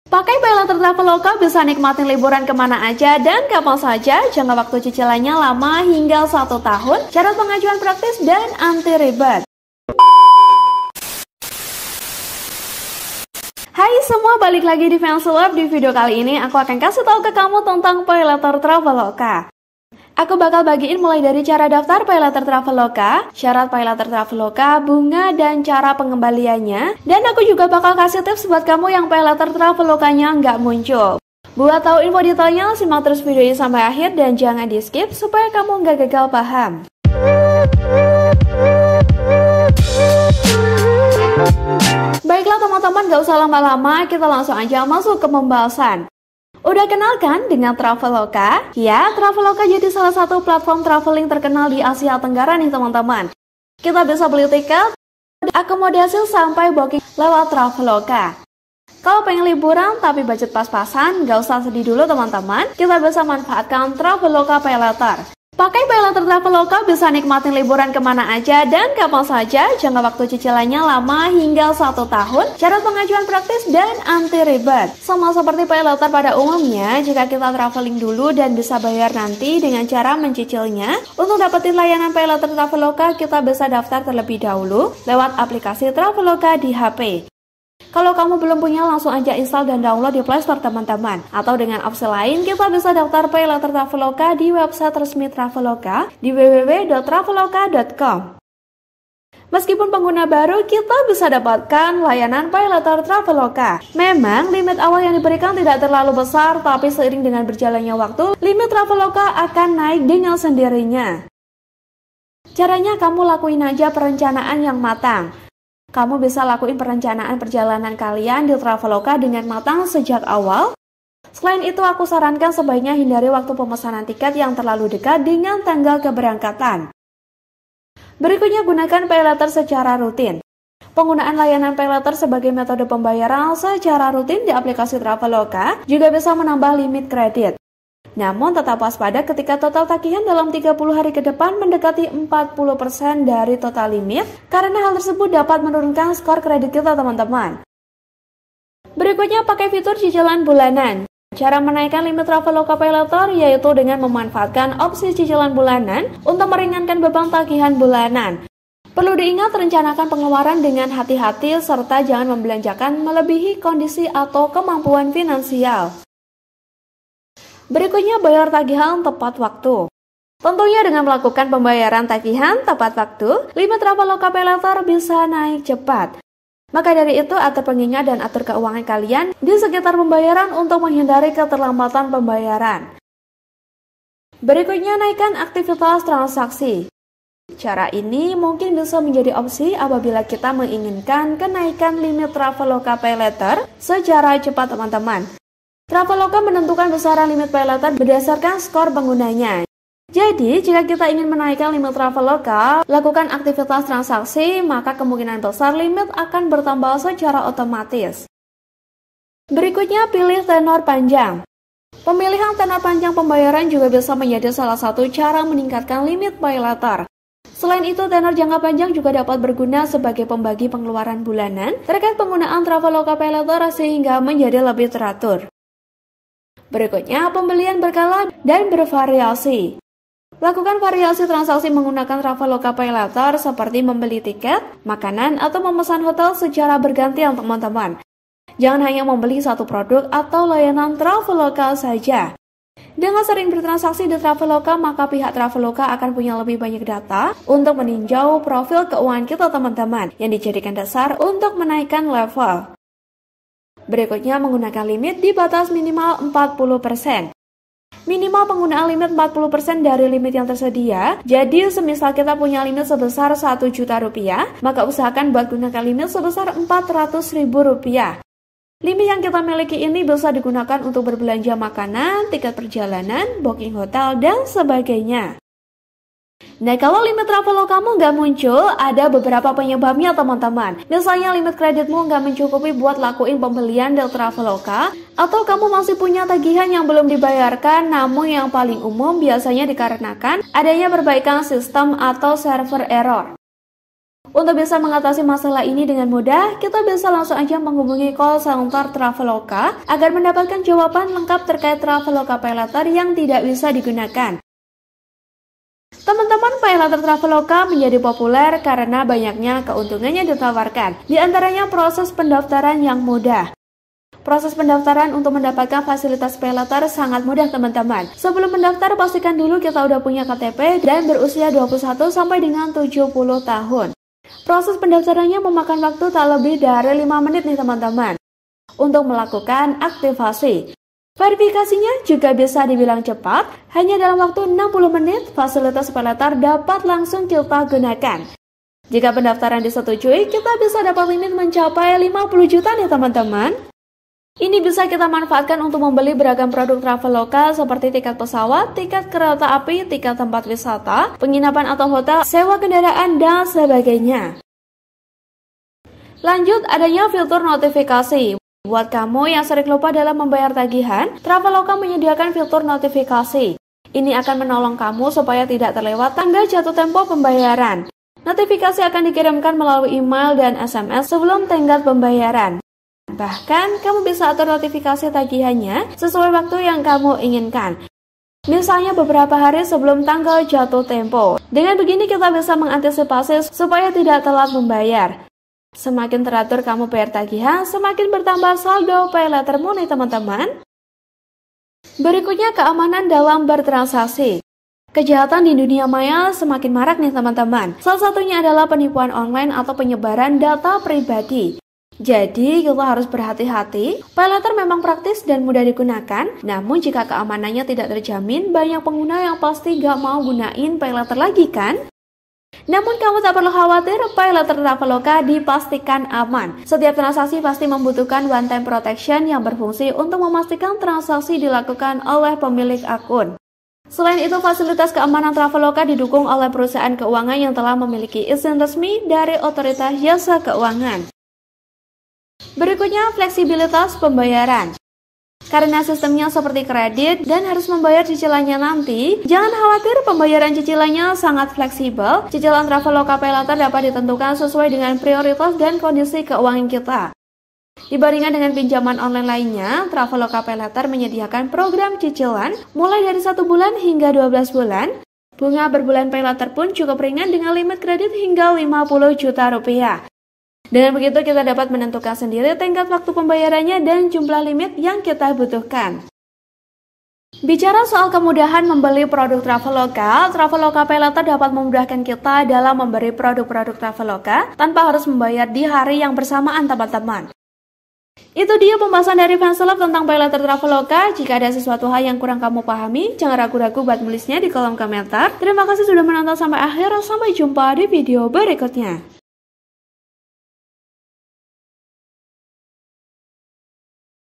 Pakai Paylater Traveloka bisa nikmatin liburan kemana aja dan kapan saja, jangka waktu cicilannya lama hingga 1 tahun, syarat pengajuan praktis dan anti ribet. Hai semua, balik lagi di Fanseleb. Di video kali ini aku akan kasih tahu ke kamu tentang Paylater Traveloka. Aku bakal bagiin mulai dari cara daftar Paylater Traveloka, syarat Paylater Traveloka, bunga, dan cara pengembaliannya. Dan aku juga bakal kasih tips buat kamu yang Paylater Travelokanya nggak muncul. Buat tahu info detailnya, simak terus video ini sampai akhir dan jangan di skip supaya kamu nggak gagal paham. Baiklah teman-teman, gak usah lama-lama, kita langsung aja masuk ke pembahasan. Udah kenal kan dengan Traveloka? Ya, Traveloka jadi salah satu platform traveling terkenal di Asia Tenggara nih teman-teman. Kita bisa beli tiket, akomodasi sampai booking lewat Traveloka. Kalau pengen liburan tapi budget pas-pasan, gak usah sedih dulu teman-teman. Kita bisa manfaatkan Traveloka Paylater. Pakai Paylater Traveloka bisa nikmatin liburan kemana aja dan kapan saja, jangka waktu cicilannya lama hingga 1 tahun, syarat pengajuan praktis dan anti ribet. Sama seperti Paylater pada umumnya, jika kita traveling dulu dan bisa bayar nanti dengan cara mencicilnya, untuk dapetin layanan Paylater Traveloka kita bisa daftar terlebih dahulu lewat aplikasi Traveloka di HP. Kalau kamu belum punya, langsung aja install dan download di Play Store teman-teman. Atau dengan opsi lain, kita bisa daftar Paylater Traveloka di website resmi Traveloka di www.traveloka.com. Meskipun pengguna baru, kita bisa dapatkan layanan Paylater Traveloka. Memang limit awal yang diberikan tidak terlalu besar, tapi seiring dengan berjalannya waktu, limit Traveloka akan naik dengan sendirinya. Caranya kamu lakuin aja perencanaan yang matang. Kamu bisa lakuin perencanaan perjalanan kalian di Traveloka dengan matang sejak awal. Selain itu, aku sarankan sebaiknya hindari waktu pemesanan tiket yang terlalu dekat dengan tanggal keberangkatan. Berikutnya, gunakan Paylater secara rutin. Penggunaan layanan Paylater sebagai metode pembayaran secara rutin di aplikasi Traveloka juga bisa menambah limit kredit. Namun tetap waspada ketika total tagihan dalam 30 hari ke depan mendekati 40% dari total limit, karena hal tersebut dapat menurunkan skor kredit kita teman-teman. Berikutnya, pakai fitur cicilan bulanan. Cara menaikkan limit Traveloka Paylater yaitu dengan memanfaatkan opsi cicilan bulanan untuk meringankan beban tagihan bulanan. Perlu diingat, rencanakan pengeluaran dengan hati-hati serta jangan membelanjakan melebihi kondisi atau kemampuan finansial. Berikutnya, bayar tagihan tepat waktu. Tentunya dengan melakukan pembayaran tagihan tepat waktu, limit Traveloka Paylater bisa naik cepat. Maka dari itu, atur pengingat dan atur keuangan kalian di sekitar pembayaran untuk menghindari keterlambatan pembayaran. Berikutnya, naikkan aktivitas transaksi. Cara ini mungkin bisa menjadi opsi apabila kita menginginkan kenaikan limit Traveloka Paylater secara cepat teman-teman. Traveloka menentukan besaran limit Paylater berdasarkan skor penggunanya. Jadi, jika kita ingin menaikkan limit Traveloka, lakukan aktivitas transaksi, maka kemungkinan besar limit akan bertambah secara otomatis. Berikutnya, pilih tenor panjang. Pemilihan tenor panjang pembayaran juga bisa menjadi salah satu cara meningkatkan limit Paylater. Selain itu, tenor jangka panjang juga dapat berguna sebagai pembagi pengeluaran bulanan terkait penggunaan Traveloka Paylater sehingga menjadi lebih teratur. Berikutnya, pembelian berkala dan bervariasi. Lakukan variasi transaksi menggunakan Traveloka Paylater seperti membeli tiket, makanan, atau memesan hotel secara bergantian teman-teman. Jangan hanya membeli satu produk atau layanan Traveloka saja. Dengan sering bertransaksi di Traveloka, maka pihak Traveloka akan punya lebih banyak data untuk meninjau profil keuangan kita teman-teman yang dijadikan dasar untuk menaikkan level. Berikutnya, menggunakan limit di batas minimal 40%. Minimal penggunaan limit 40% dari limit yang tersedia. Jadi, semisal kita punya limit sebesar 1 juta rupiah, maka usahakan buat gunakan limit sebesar 400.000 rupiah. Limit yang kita miliki ini bisa digunakan untuk berbelanja makanan, tiket perjalanan, booking hotel, dan sebagainya. Nah, kalau limit Travelokamu nggak muncul, ada beberapa penyebabnya teman-teman. Misalnya limit kreditmu nggak mencukupi buat lakuin pembelian dari Traveloka, atau kamu masih punya tagihan yang belum dibayarkan, namun yang paling umum biasanya dikarenakan adanya perbaikan sistem atau server error. Untuk bisa mengatasi masalah ini dengan mudah, kita bisa langsung aja menghubungi call center Traveloka agar mendapatkan jawaban lengkap terkait Traveloka PayLater yang tidak bisa digunakan. Teman-teman, PayLater Traveloka menjadi populer karena banyaknya keuntungannya ditawarkan. Di antaranya proses pendaftaran yang mudah. Proses pendaftaran untuk mendapatkan fasilitas PayLater sangat mudah teman-teman. Sebelum mendaftar, pastikan dulu kita udah punya KTP dan berusia 21 sampai dengan 70 tahun. Proses pendaftarannya memakan waktu tak lebih dari 5 menit nih teman-teman. Untuk melakukan aktivasi, verifikasinya juga bisa dibilang cepat. Hanya dalam waktu 60 menit, fasilitas PayLater dapat langsung kita gunakan. Jika pendaftaran disetujui, kita bisa dapat limit mencapai 50 juta nih teman-teman. Ini bisa kita manfaatkan untuk membeli beragam produk Traveloka seperti tiket pesawat, tiket kereta api, tiket tempat wisata, penginapan atau hotel, sewa kendaraan, dan sebagainya. Lanjut, adanya fitur notifikasi. Buat kamu yang sering lupa dalam membayar tagihan, Traveloka menyediakan fitur notifikasi. Ini akan menolong kamu supaya tidak terlewat tanggal jatuh tempo pembayaran. Notifikasi akan dikirimkan melalui email dan SMS sebelum tenggat pembayaran. Bahkan, kamu bisa atur notifikasi tagihannya sesuai waktu yang kamu inginkan. Misalnya beberapa hari sebelum tanggal jatuh tempo. Dengan begini kita bisa mengantisipasi supaya tidak telat membayar. Semakin teratur kamu bayar tagihan, semakin bertambah saldo PayLatermu nih teman-teman. Berikutnya, keamanan dalam bertransaksi. Kejahatan di dunia maya semakin marak nih teman-teman. Salah satunya adalah penipuan online atau penyebaran data pribadi. Jadi, kita harus berhati-hati. PayLater memang praktis dan mudah digunakan, namun jika keamanannya tidak terjamin, banyak pengguna yang pasti gak mau gunain PayLater lagi kan? Namun kamu tak perlu khawatir, PayLater Traveloka dipastikan aman. Setiap transaksi pasti membutuhkan one-time protection yang berfungsi untuk memastikan transaksi dilakukan oleh pemilik akun. Selain itu, fasilitas keamanan Traveloka didukung oleh perusahaan keuangan yang telah memiliki izin resmi dari Otoritas Jasa Keuangan. Berikutnya, fleksibilitas pembayaran. Karena sistemnya seperti kredit dan harus membayar cicilannya nanti, jangan khawatir, pembayaran cicilannya sangat fleksibel. Cicilan Traveloka PayLater dapat ditentukan sesuai dengan prioritas dan kondisi keuangan kita. Dibandingkan dengan pinjaman online lainnya, Traveloka PayLater menyediakan program cicilan mulai dari 1 bulan hingga 12 bulan. Bunga berbulan PayLater pun cukup ringan dengan limit kredit hingga 50 juta rupiah. Dengan begitu kita dapat menentukan sendiri tenggat waktu pembayarannya dan jumlah limit yang kita butuhkan. Bicara soal kemudahan membeli produk Traveloka, Traveloka PayLater dapat memudahkan kita dalam memberi produk-produk Traveloka tanpa harus membayar di hari yang bersamaan teman-teman. Itu dia pembahasan dari Fanslab tentang PayLater Traveloka. Jika ada sesuatu hal yang kurang kamu pahami, jangan ragu-ragu buat menulisnya di kolom komentar. Terima kasih sudah menonton sampai akhir, sampai jumpa di video berikutnya.